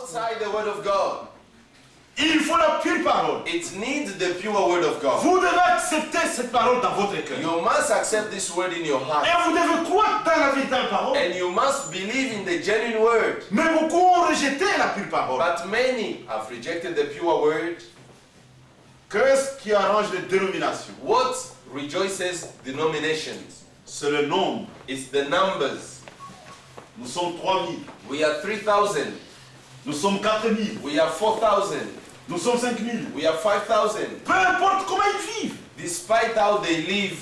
outside the word of God. Il faut la pure parole. It needs the pure word of God. Vous devez accepter cette parole dans votre cœur. You must accept this word in your heart. Et vous devez croire dans la véritable parole. And you must believe in the genuine word. Mais beaucoup ont rejeté la pure parole. But many have rejected the pure word. Qu'est-ce qui arrange les dénominations? What rejoices denominations? C'est le nombre. It's the numbers. Nous sommes 3000. We are 3,000. Nous sommes 4000. We are 4,000. Nous sommes 5000. We are 5,000. Peu importe comment ils vivent. Despite how they live,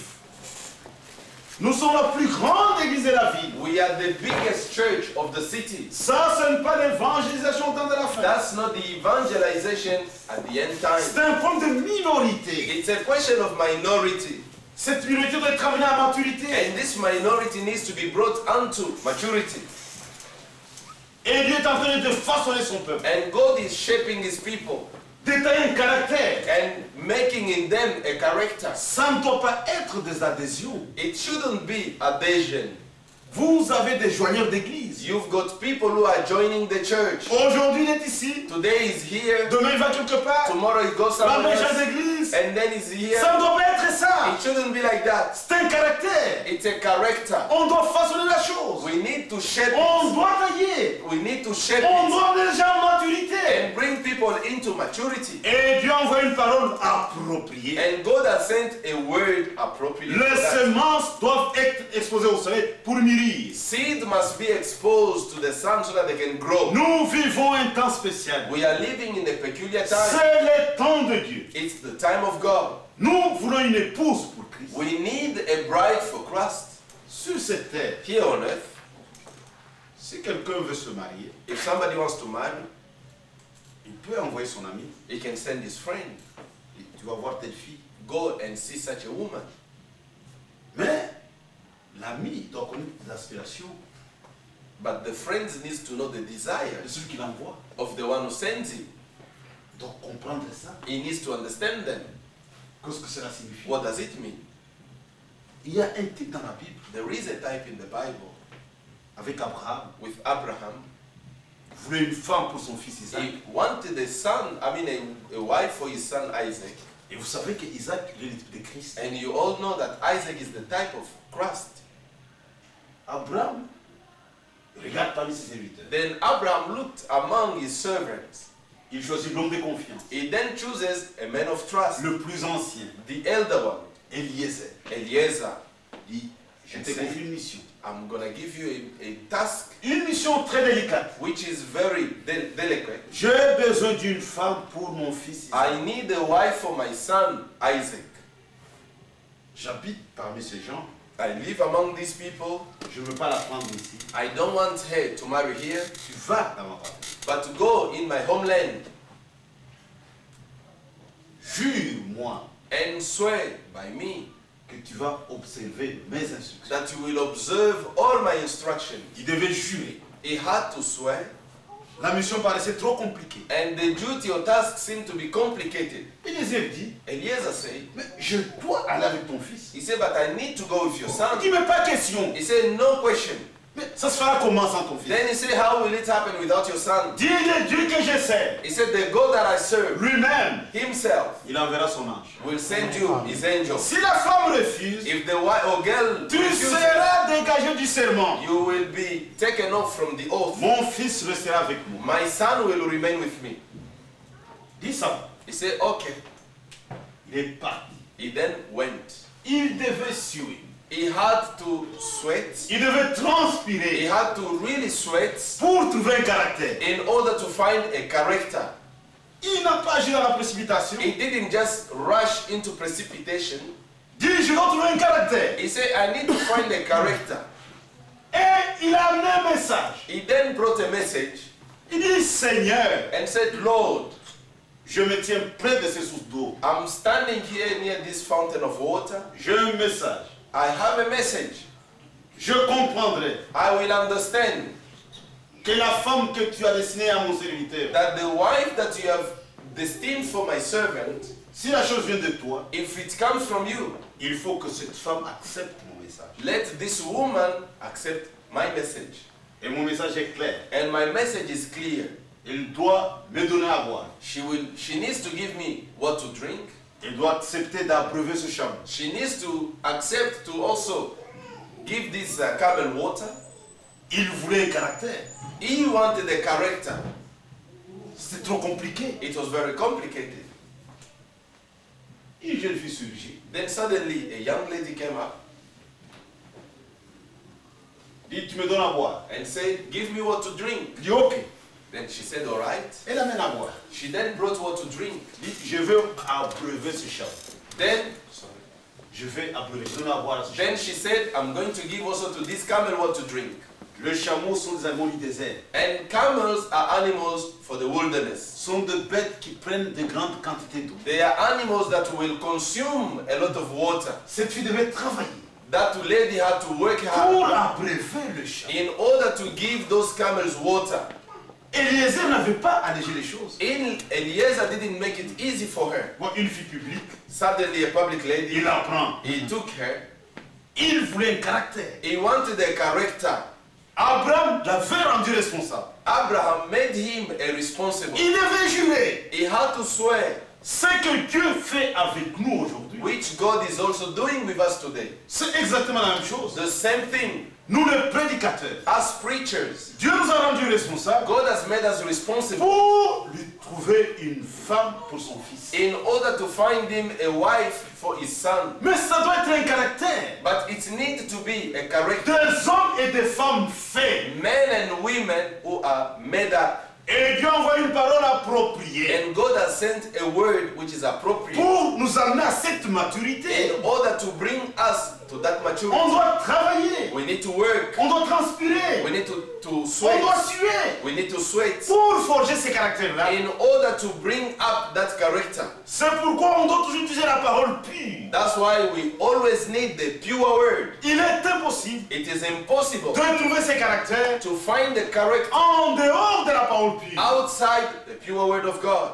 Nous sommes la plus grande église de la ville. we are the biggest church of the city. Ça, ce n'est pas l'évangélisation au temps de la fin. That's not the evangelization at the end time. C'est un problème de minorité. It's a question of minority. Cette minorité doit être amenée à la maturité. And this minority needs to be brought unto maturity. Et Dieu est en train de façonner son peuple. And God is shaping his people D'étayer un caractère. and making in them a character. Ça ne doit pas être des adhésions. It shouldn't be adhesion. Vous avez des joigneurs d'église. You've got people who are joining the church. Aujourd'hui, il est ici. Today is here, Demain, il va quelque part. tomorrow he goes La somewhere prochaine else, église. and then he's here. Ça ne doit pas être ça. It shouldn't be like that. C'est un caractère. It's a character. On doit façonner la chose. We need to shape On it. doit tailler. We need to shape On it doit amener les gens en maturité. and bring people into maturity. Et Dieu envoie une parole appropriée. And God has sent a word appropriate. Les for that. semences doivent être exposées au soleil pour mûrir. Seed must be exposed to the sun so that they can grow. Nous vivons un temps spécial. We are living in a peculiar time. C'est le temps de Dieu. It's the time of God. Nous voulons une épouse pour Christ. We need a bride for Christ. Sur cette terre, Here on earth, si quelqu'un veut se marier, if somebody wants to marry, il peut envoyer son ami. he can send his friend. Et tu vas voir telle fille. Go and see such a woman. Mais l'ami doit connaître les aspirations But the friend needs to know the de desires celui qui l'envoie. of the one who sends him. Il doit comprendre ça. He needs to understand them. Qu'est-ce que cela signifie? What does it mean? Il y a un type dans la Bible There is a type in the Bible avec Abraham. with Abraham. Il voulait une femme pour son fils Isaac. He wanted a son, a wife for his son Isaac. Et vous savez que Isaac est le type de Christ. And you all know that Isaac is the type of Christ. Abraham regarde parmi ses serviteurs. Then Abraham looked among his servants. Il choisit l'homme de confiance. He then chooses a man of trust, Le plus ancien, the elder one, Eliezer. Eliezer. Dit, je te confie une mission. I'm going to give you a task Une mission très délicate. which is very delicate. J'ai besoin d'une femme pour mon fils Isaac. I need a wife for my son Isaac. J'habite parmi ces gens. I live among these people. Je ne veux pas la prendre ici. I don't want her to marry here, Tu vas dans ma patrie. but to go in my homeland Jure-moi and swear by me que tu vas observer mes instructions. that you will observe all my instructions. Il devait jurer. He had to swear, La mission paraissait trop compliquée. and the duty or task seemed to be complicated. Eliezer dit, Eliezer said, mais je dois aller avec ton fils. he said, but I need to go with your son. Il dit, mais pas question. He said, no question. Mais ça se fera comment sans ton fils? Then he said, how will it happen without your son? Dis le Dieu que je sers. He said, the God that I serve Lui-même, himself il enverra son ange. will send you his angel. Si la femme refuse, If the wife or girl tu refuses, seras dégagé du serment. you will be taken off from the oath. Mon fils restera avec moi. My son will remain with me. Dis ça. He said, okay. Il est parti. He then went. Il devait suer. He had to sweat. Il devait He transpirer had to really sweat pour trouver un caractère. in order to find a character. Il n'a pas agi dans la précipitation. He didn't just rush into precipitation. Dis, je dois trouver un caractère. He said, I need to find a character. Et il a amené un message. He then brought a message Il dit, Seigneur, and said, Lord, je me tiens près de ces sources d'eau. I'm standing here near this fountain of water. J'ai un message. I have a message. Je comprendrai I will understand que la femme que tu as destinée à mon serviteur, that the wife that you have destined for my servant, si la chose vient de toi, if it comes from you, il faut que cette femme accepte mon message. let this woman accept my message. Et mon message est clair. And my message is clear. Elle doit me donner à boire. She needs to give me what to drink. Elle doit accepter d'abreuver ce chameau. She needs to accept to also give this camel water. Il voulait un caractère. He wanted a character. C'est trop compliqué. It was very complicated. Une jeune fille surgit. Then suddenly a young lady came up Dit, tu me donnes à boire. and said, give me what to drink. Dit, ok. Then she said, all right. Elle amène à boire. She then brought what to drink. Dit, je veux abreuver ce chameau. Then, Je vais abreuver, donner à boire à ce chameau. then she said, I'm going to give also to this camel what to drink. Les chameaux sont des animaux du désert. And camels are animals for the wilderness. Sont des bêtes qui prennent de grandes quantités d'eau. They are animals that will consume a lot of water. Cette fille devait travailler That lady had to work pour hard abreuver le chameau. in order to give those camels water. Eliezer n'avait pas allégé les choses. Eliezer didn't make it easy for her. Bon, une fille publique, Suddenly a public lady, il apprend. he took her. Il voulait un caractère. He wanted a character. Abraham l'avait rendu responsable. Abraham made him a responsible. Il devait jurer. He had to swear, Ce que Dieu fait avec nous aujourd'hui, which God is also doing with us today. c'est exactement la même chose. The same thing. Nous les prédicateurs, As preachers, Dieu nous a rendus responsables God has made us responsible pour lui trouver une femme pour son fils. in order to find him a wife for his son. Mais ça doit être un caractère. But it needs to be a character. Des hommes et des femmes faits. Men and women who are made up. Et Dieu envoie une parole appropriée And God has sent a word which is appropriate pour nous amener à cette maturité. in order to bring us to that On maturity. doit travailler. We need to work. On doit transpirer. We need to On sweat. doit suer We need to sweat pour forger ces caractères-là. in order to bring up that character. C'est pourquoi on doit toujours utiliser la parole pure. That's why we always need the pure word. Il est impossible It is impossible de trouver ces caractères to find the character en dehors de la parole pure. outside the pure word of God.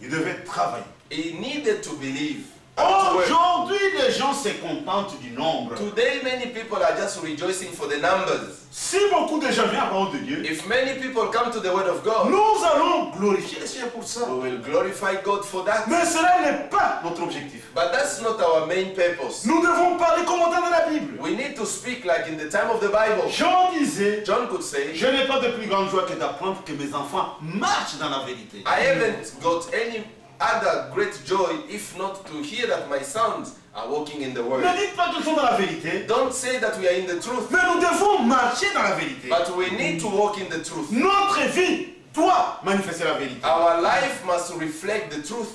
Il devait travailler. He needed to believe. and to work. Aujourd'hui, les gens se contentent du nombre. Today, many people are just rejoicing for the numbers. Si beaucoup de gens viennent à la parole de Dieu, If many people come to the word of God, nous allons glorifier le Seigneur pour ça. we will glorify God for that. Mais cela n'est pas notre objectif. But that's not our main purpose. Nous devons parler comme on entend dans la Bible. We need to speak like in the time of the Bible. Jean disait, John could say, je n'ai pas de plus grande joie que d'apprendre que mes enfants marchent dans la vérité. I haven't got any other great joy if not to hear that my sons are walking in the word. Ne dites pas qu'ils sont dans la vérité, Don't say that we are in the truth, mais nous devons marcher dans la vérité. but we need to walk in the truth. Notre vie doit manifester la vérité. Our life must reflect the truth.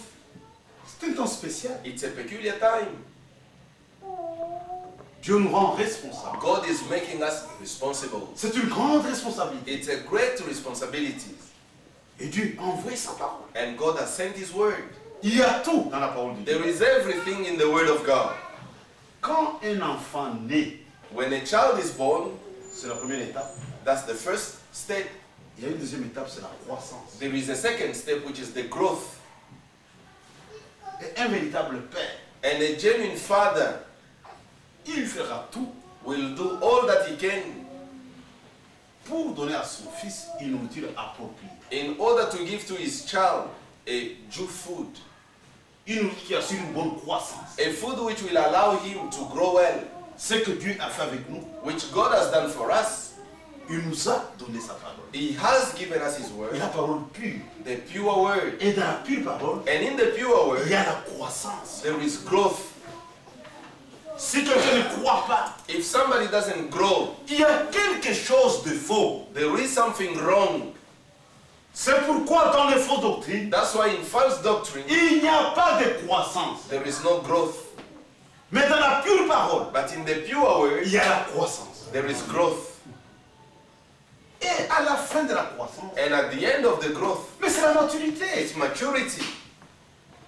C'est un temps spécial. It's a peculiar time. Dieu nous rend responsables. God is making us responsible. C'est une grande responsabilité. It's a great responsibility. Et Dieu a envoyé sa parole. And God has sent His word. Il y a tout dans la parole de Dieu. There is everything in the word of God. Quand un enfant naît, When a child is born, c'est la première étape. that's the first step. Il y a une deuxième étape, c'est la croissance. There is a second step, which is the growth. Et un véritable père, And a genuine father il fera tout will do all that he can pour donner à son fils une nourriture appropriée. in order to give to his child a due food. Une nourriture qui assure une bonne croissance. A food which will allow him to grow well. Ce que Dieu a fait avec nous, Which God has done for us. il nous a donné sa parole. He has given us His Et word, la parole pure. the pure word. Et dans la pure parole, And in the pure word, il y a la croissance. there is growth. Si quelqu'un ne croit pas, If somebody doesn't grow, il y a quelque chose de faux. there is something wrong. C'est pourquoi dans les fausses doctrines, That's why in false doctrine, il n'y a pas de croissance. there is no growth. Mais dans la pure parole, But in the pure word, il y a la croissance. there is growth. Et à la fin de la croissance, And at the end of the growth, mais c'est la maturité. it's maturity.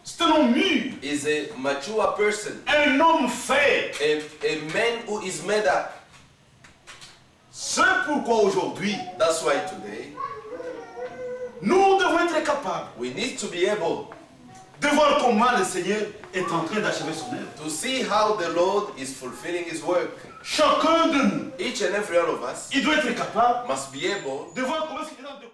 C'est un homme mûr, Is a mature person, un homme fait. a man who is made up. C'est pourquoi aujourd'hui, That's why today, nous devons être capables we need to be able de voir comment le Seigneur est en train d'achever son œuvre. to see how the Lord is fulfilling His work. Chacun de nous, Each and every one of us il doit être capable must be able de voir comment est-ce qu'il est en train de